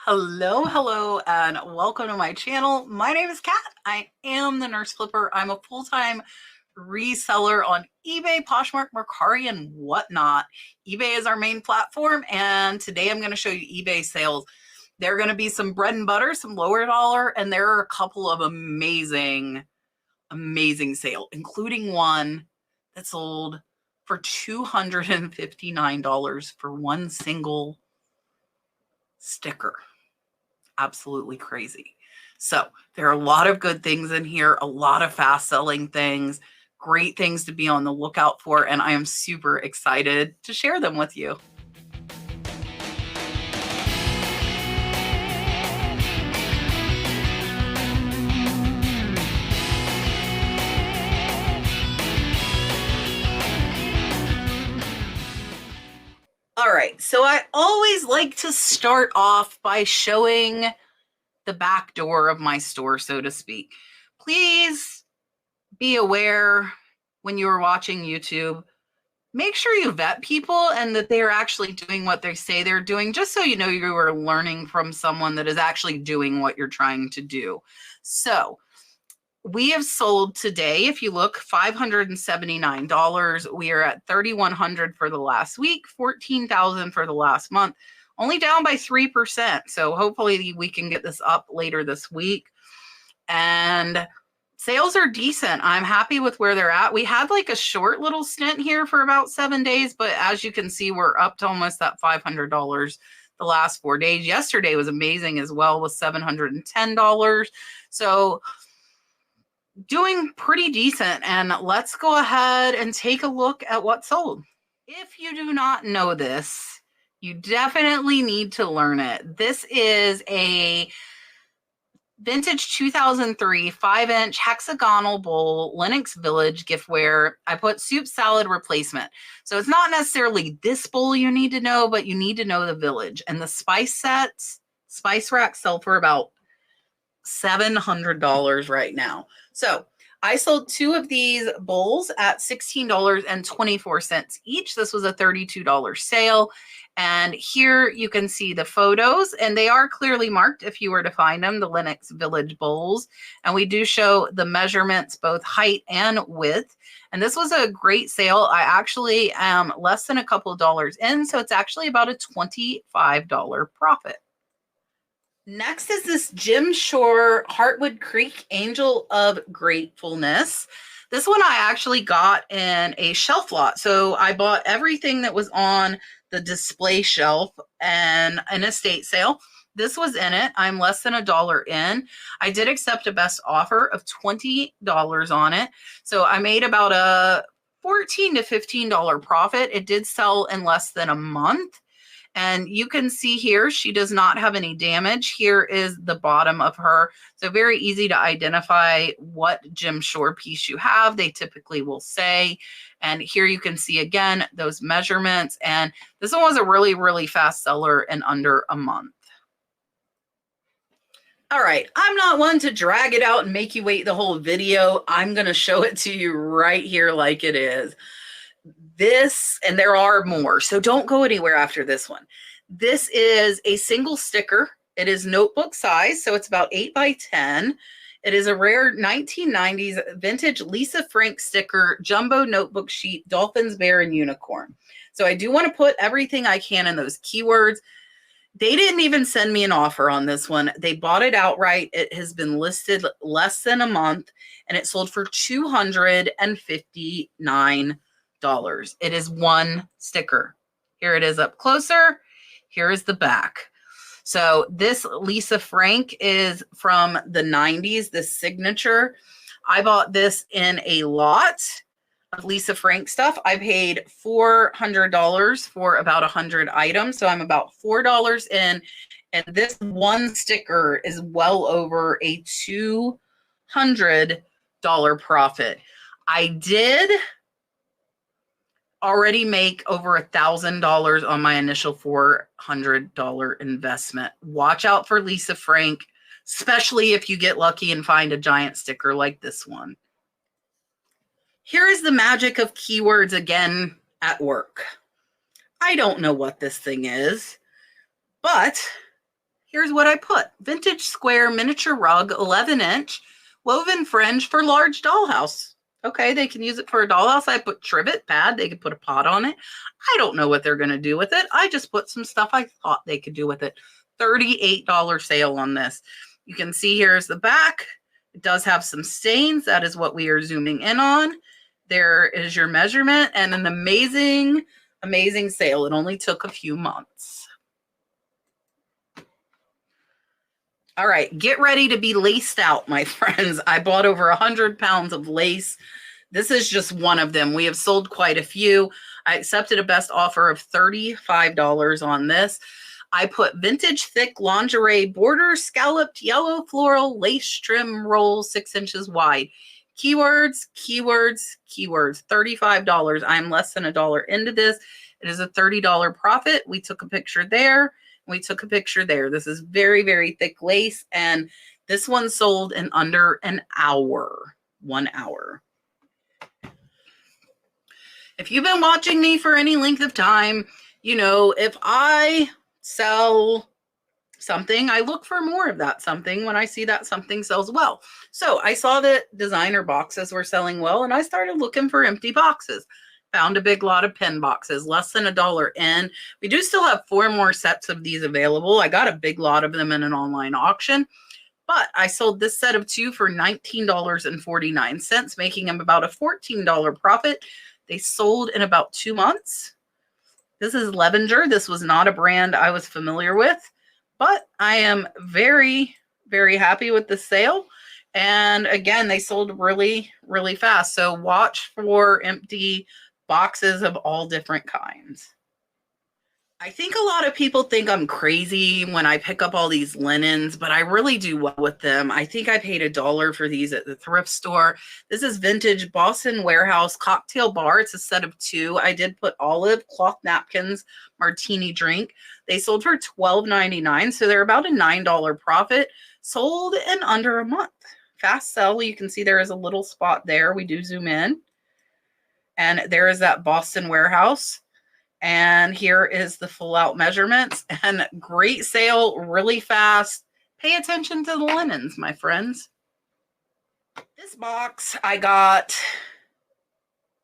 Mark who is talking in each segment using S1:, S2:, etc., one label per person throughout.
S1: Hello, and welcome to my channel. My name is Kat. I am the Nurse Flipper. I'm a full-time reseller on eBay, Poshmark, Mercari, and whatnot. eBay is our main platform, and today I'm going to show you eBay sales. There are going to be some bread and butter, some lower dollar, and there are a couple of amazing sales, including one that sold for $259 for one single sticker. Absolutely crazy. So there are a lot of good things in here, a lot of fast selling things, great things to be on the lookout for, and I am super excited to share them with you. All right, so I always like to start off by showing the back door of my store, so to speak. Please be aware when you are watching YouTube, make sure you vet people and that they are actually doing what they say they're doing, just so you know you are learning from someone that is actually doing what you're trying to do. So we have sold today, if you look, $579. We are at $3,100 for the last week, $14,000 for the last month, only down by 3%. So hopefully we can get this up later this week. And sales are decent. I'm happy with where they're at. We had like a short little stint here for about 7 days, but as you can see, we're up to almost that $500 the last 4 days. Yesterday was amazing as well with $710. So doing pretty decent. And let's go ahead and take a look at what sold. If you do not know this, you definitely need to learn it. This is a vintage 2003 5-inch hexagonal bowl Lenox Village giftware. I put soup salad replacement. So it's not necessarily this bowl you need to know, but you need to know the Village. And the spice sets, spice racks sell for about $700 right now. So I sold 2 of these bowls at $16.24 each. This was a $32 sale. And here you can see the photos, and they are clearly marked if you were to find them, the Lenox Village bowls. And we do show the measurements, both height and width. And this was a great sale. I actually am less than a couple of dollars in, so it's actually about a $25 profit. Next is this Jim Shore Heartwood Creek Angel of Gratefulness. This one I actually got in a shelf lot. So I bought everything that was on the display shelf and an estate sale. This was in it. I'm less than $1 in. I did accept a best offer of $20 on it. So I made about a $14 to $15 profit. It did sell in less than a month. And you can see here, she does not have any damage. Here is the bottom of her. So very easy to identify what Jim Shore piece you have. They typically will say. And here you can see again, those measurements. And this one was a really, really fast seller in under a month. All right, I'm not one to drag it out and make you wait the whole video. I'm going to show it to you right here like it is. This, and there are more, so don't go anywhere after this one. This is a single sticker. It is notebook size, so it's about 8 by 10. It is a rare 1990s vintage Lisa Frank sticker, jumbo notebook sheet, dolphins, bear, and unicorn. So I do want to put everything I can in those keywords. They didn't even send me an offer on this one. They bought it outright. It has been listed less than a month, and it sold for $259. It is one sticker. Here it is up closer. Here is the back. So this Lisa Frank is from the 90s, this signature. I bought this in a lot of Lisa Frank stuff. I paid $400 for about 100 items. So I'm about $4 in. And this one sticker is well over a $200 profit. I did already make over $1,000 on my initial $400 investment. Watch out for Lisa Frank, especially if you get lucky and find a giant sticker like this one. Here is the magic of keywords again at work. I don't know what this thing is, but here's what I put. Vintage square miniature rug, 11-inch, woven fringe for large dollhouse. Okay, they can use it for a dollhouse. I put trivet pad. They could put a pot on it. I don't know what they're going to do with it. I just put some stuff I thought they could do with it. $38 sale on this. You can see here's the back. It does have some stains. That is what we are zooming in on. There is your measurement, and an amazing, amazing sale. It only took a few months. All right, get ready to be laced out, my friends. I bought over 100 pounds of lace. This is just one of them. We have sold quite a few. I accepted a best offer of $35 on this. I put vintage thick lingerie border, scalloped yellow floral lace trim roll 6 inches wide. Keywords, keywords, keywords, $35. I'm less than $1 into this. It is a $30 profit. We took a picture there. We took a picture there. This is very, very thick lace, and this one sold in under an hour. 1 hour. If you've been watching me for any length of time, you know, if I sell something, I look for more of that something when I see that something sells well. So I saw that designer boxes were selling well, and I started looking for empty boxes. Found a big lot of pen boxes, less than $1 in. We do still have 4 more sets of these available. I got a big lot of them in an online auction, but I sold this set of 2 for $19.49, making them about a $14 profit. They sold in about 2 months. This is Levenger. This was not a brand I was familiar with, but I am very, very happy with the sale. And again, they sold really, really fast. So watch for empty boxes of all different kinds. I think a lot of people think I'm crazy when I pick up all these linens, but I really do well with them. I think I paid $1 for these at the thrift store. This is vintage Boston Warehouse cocktail bar. It's a set of 2. I did put olive, cloth napkins, martini drink. They sold for $12.99, so they're about a $9 profit. Sold in under a month. Fast sell. You can see there is a little spot there. We do zoom in. And there is that Boston Warehouse. And here is the full out measurements, and great sale, really fast. Pay attention to the linens, my friends. This box, I got,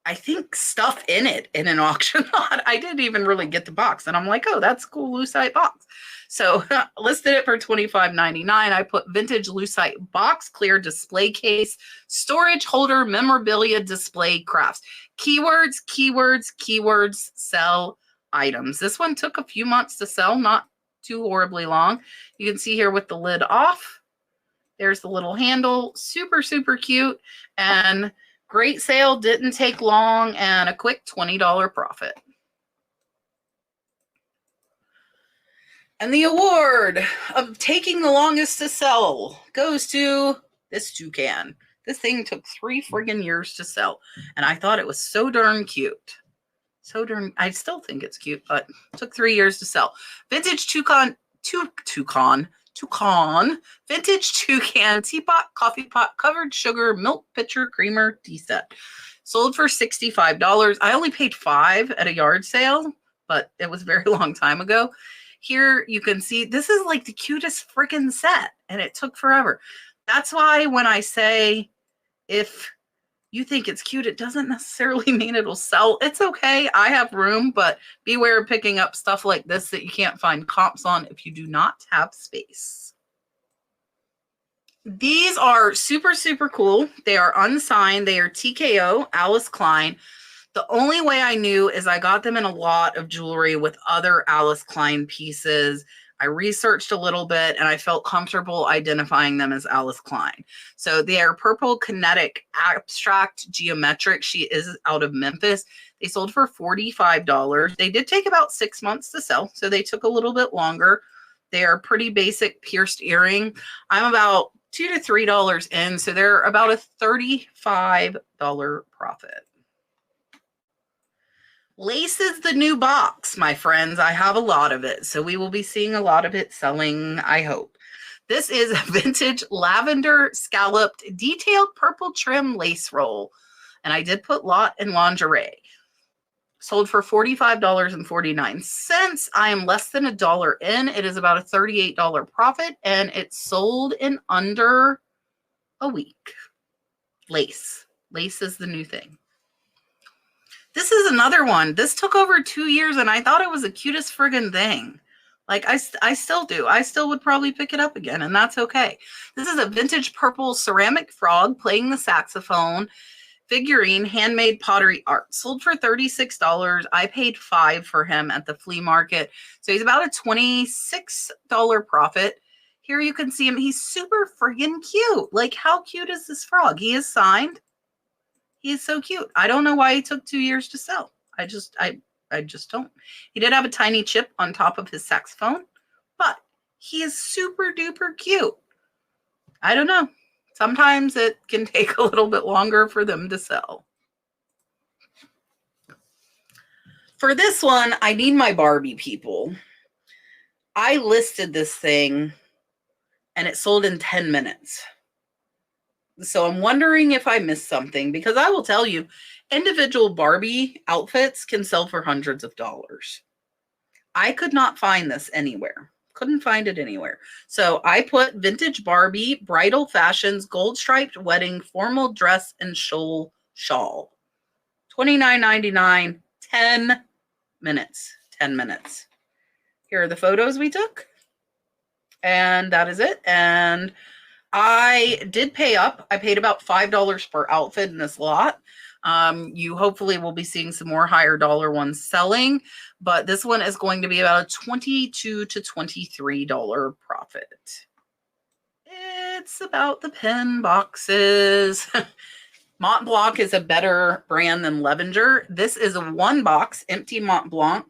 S1: I think, stuff in it in an auction lot. I didn't even really get the box, and I'm like, oh, that's a cool lucite box. So listed it for $25.99. I put vintage lucite box, clear display case, storage holder, memorabilia, display crafts. Keywords, keywords, keywords, sell items. This one took a few months to sell, not too horribly long. You can see here with the lid off. There's the little handle. Super, super cute. And great sale. Didn't take long, and a quick $20 profit. And the award of taking the longest to sell goes to this toucan. This thing took 3 friggin' years to sell, and I thought it was so darn cute. So darn, I still think it's cute, but it took 3 years to sell. Vintage toucan, vintage toucan, teapot, coffee pot, covered sugar, milk pitcher, creamer, tea set. Sold for $65. I only paid $5 at a yard sale, but it was a very long time ago. Here you can see this is like the cutest freaking set, and it took forever. That's why when I say if you think it's cute, it doesn't necessarily mean it'll sell. It's okay. I have room, but beware of picking up stuff like this that you can't find comps on if you do not have space. These are super, super cool. They are unsigned. They are TKO, Alice Klein. The only way I knew is I got them in a lot of jewelry with other Alice Klein pieces. I researched a little bit, and I felt comfortable identifying them as Alice Klein. So they are purple kinetic abstract geometric. She is out of Memphis. They sold for $45. They did take about 6 months to sell, so they took a little bit longer. They are pretty basic pierced earring. I'm about $2 to $3 in, so they're about a $35 profit. Lace is the new box, my friends. I have a lot of it, so we will be seeing a lot of it selling, I hope. This is a vintage lavender scalloped detailed purple trim lace roll, and I did put lot in lingerie. Sold for $45.49. I am less than $1 in. It is about a $38 profit, and it sold in under a week. Lace. Lace is the new thing. This is another one. This took over 2 years, and I thought it was the cutest friggin' thing. Like, I still do. I still would probably pick it up again, and that's okay. This is a vintage purple ceramic frog playing the saxophone figurine, handmade pottery art. Sold for $36. I paid $5 for him at the flea market. So he's about a $26 profit. Here you can see him. He's super friggin' cute. Like, how cute is this frog? He is signed. He is so cute. I don't know why he took 2 years to sell. I just don't. He did have a tiny chip on top of his saxophone, but he is super duper cute. I don't know. Sometimes it can take a little bit longer for them to sell. For this one, I need my Barbie people. I listed this thing and it sold in 10 minutes. So I'm wondering if I missed something, because I will tell you, individual Barbie outfits can sell for hundreds of dollars. I could not find this anywhere. Couldn't find it anywhere. So I put vintage Barbie, bridal fashions, gold striped wedding, formal dress, and shawl. $29.99, 10 minutes. 10 minutes. Here are the photos we took. And that is it. And I did pay up. I paid about $5 per outfit in this lot. You hopefully will be seeing some more higher dollar ones selling, but this one is going to be about a $22 to $23 profit. It's about the pen boxes. Mont Blanc is a better brand than Levenger. This is a 1 box, empty Mont Blanc.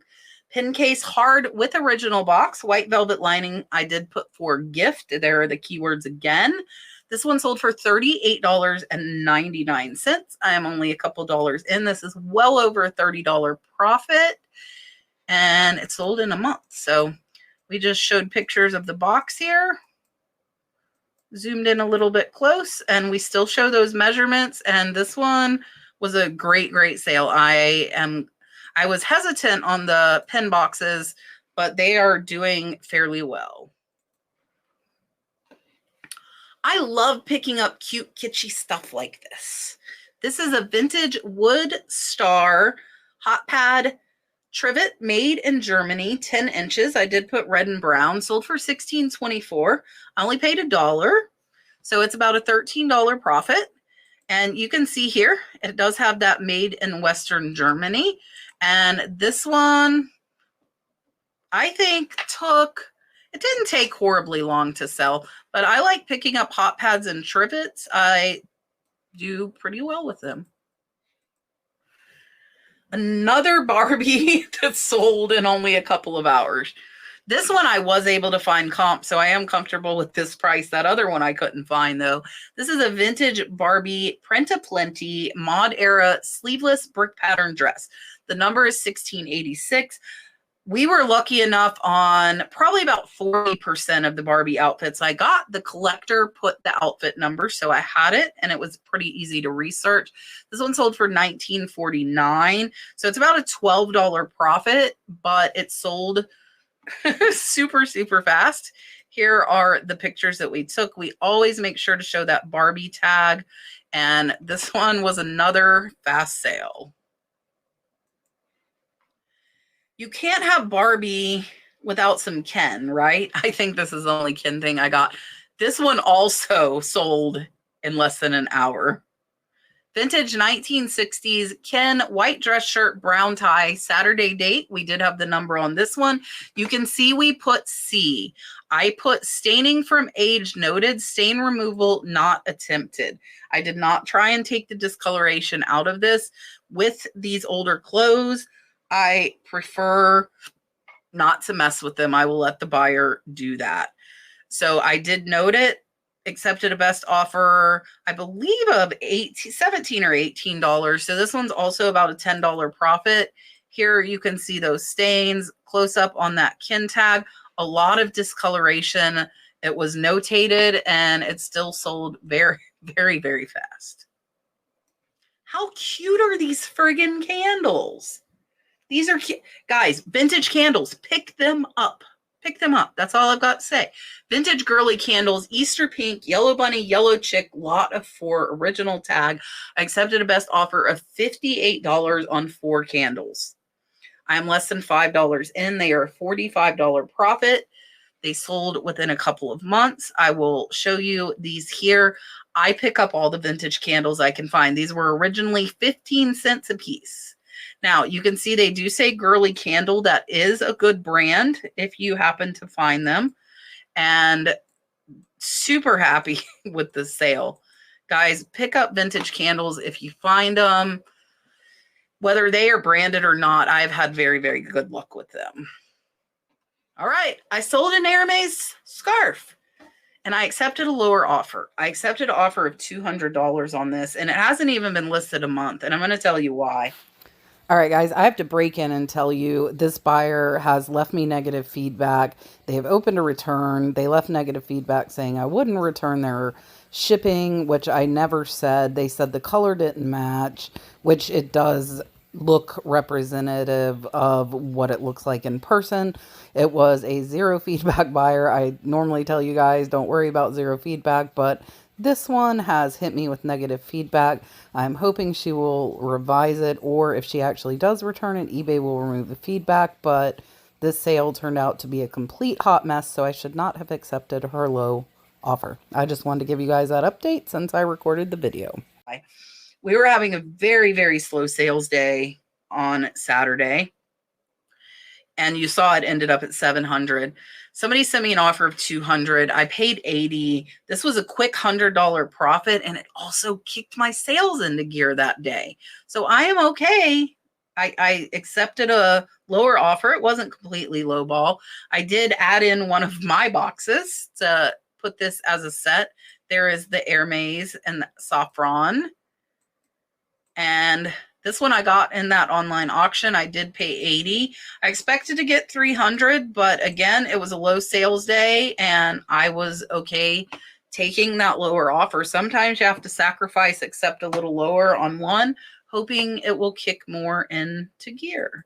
S1: Pen case hard with original box, white velvet lining. I did put for gift. There are the keywords again. This one sold for $38.99. I am only a couple dollars in. This is well over a $30 profit, and it sold in a month. So we just showed pictures of the box here. Zoomed in a little bit close, and we still show those measurements. And this one was a great, great sale. I was hesitant on the pen boxes, but they are doing fairly well. I love picking up cute, kitschy stuff like this. This is a vintage wood star hot pad trivet made in Germany, 10 inches. I did put red and brown, sold for $16.24. I only paid $1. So it's about a $13 profit. And you can see here, it does have that made in Western Germany. And this one, I think it didn't take horribly long to sell, but I like picking up hot pads and trivets. I do pretty well with them. Another Barbie that sold in only a couple of hours. This one I was able to find comp, so I am comfortable with this price. That other one I couldn't find, though. This is a vintage Barbie print-a-plenty mod era sleeveless brick pattern dress. The number is 1686. We were lucky enough on probably about 40% of the Barbie outfits I got. The collector put the outfit number, so I had it, and it was pretty easy to research. This one sold for $19.49, so it's about a $12 profit, but it sold super, super fast. Here are the pictures that we took. We always make sure to show that Barbie tag, and this one was another fast sale. You can't have Barbie without some Ken, right? I think this is the only Ken thing I got. This one also sold in less than an hour. Vintage 1960s Ken white dress shirt, brown tie, Saturday date. We did have the number on this one. You can see we put C. I put staining from age noted, stain removal not attempted. I did not try and take the discoloration out of this. With these older clothes, I prefer not to mess with them. I will let the buyer do that. So I did note it, accepted a best offer, I believe of $17 or $18. So this one's also about a $10 profit. Here you can see those stains close up on that Ken tag. A lot of discoloration. It was notated and it still sold very, very, very fast. How cute are these friggin' candles? These are, guys, vintage candles. Pick them up. Pick them up. That's all I've got to say. Vintage girly candles, Easter pink, yellow bunny, yellow chick, lot of 4, original tag. I accepted a best offer of $58 on 4 candles. I am less than $5 in. They are a $45 profit. They sold within a couple of months. I will show you these here. I pick up all the vintage candles I can find. These were originally 15 cents a piece. Now, you can see they do say Girly Candle. That is a good brand if you happen to find them. And super happy with the sale. Guys, pick up vintage candles if you find them. Whether they are branded or not, I've had very, very good luck with them. All right, I sold an Hermes scarf and I accepted a lower offer. I accepted an offer of $200 on this, and it hasn't even been listed a month, and I'm going to tell you why.
S2: All right, guys, I have to break in and tell you this buyer has left me negative feedback. They have opened a return. They left negative feedback saying I wouldn't return their shipping, which I never said. They said the color didn't match, which it does look representative of what it looks like in person. It was a zero feedback buyer. I normally tell you guys don't worry about zero feedback, but this one has hit me with negative feedback. I'm hoping she will revise it, or if she actually does return it, eBay will remove the feedback, but this sale turned out to be a complete hot mess, so I should not have accepted her low offer. I just wanted to give you guys that update since I recorded the video.
S1: We were having a very, very slow sales day on Saturday, and you saw it ended up at 700. Somebody sent me an offer of 200. I paid 80. This was a quick $100 profit, and it also kicked my sales into gear that day. So I am okay. I accepted a lower offer. It wasn't completely lowball. I did add in one of my boxes to put this as a set. There is the Hermes and the Saffron. And this one I got in that online auction. I did pay 80. I expected to get 300, but again, it was a low sales day and I was okay taking that lower offer. Sometimes you have to sacrifice, accept a little lower on one, hoping it will kick more into gear.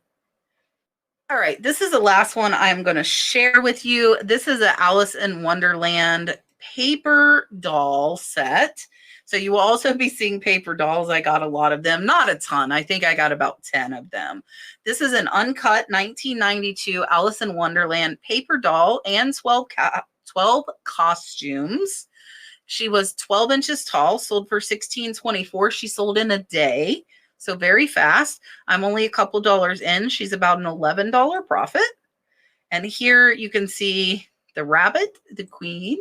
S1: All right, this is the last one I'm going to share with you. This is an Alice in Wonderland paper doll set. So you will also be seeing paper dolls. I got a lot of them, not a ton. I think I got about 10 of them. This is an uncut 1992 Alice in Wonderland paper doll and 12 costumes. She was 12 inches tall, sold for $16.24. She sold in a day, so very fast. I'm only a couple dollars in. She's about an $11 profit. And here you can see the rabbit, the queen.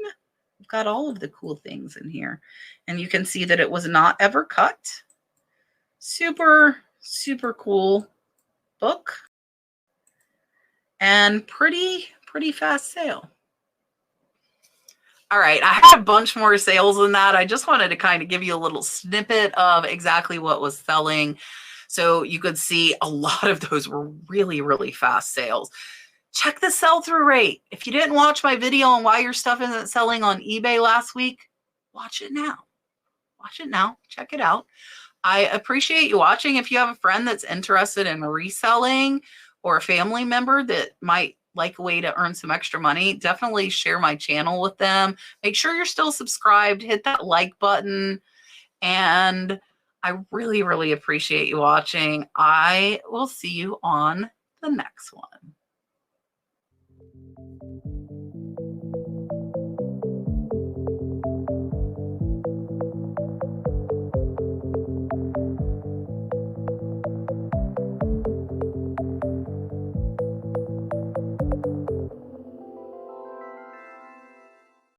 S1: We've got all of the cool things in here. And you can see that it was not ever cut. Super, super cool book. And pretty fast sale. All right, I had a bunch more sales than that. I just wanted to kind of give you a little snippet of exactly what was selling. So you could see a lot of those were really, really fast sales. Check the sell-through rate. If you didn't watch my video on why your stuff isn't selling on eBay last week, watch it now. Watch it now. Check it out. I appreciate you watching. If you have a friend that's interested in reselling or a family member that might like a way to earn some extra money, definitely share my channel with them. Make sure you're still subscribed. Hit that like button. And I really, really appreciate you watching. I will see you on the next one.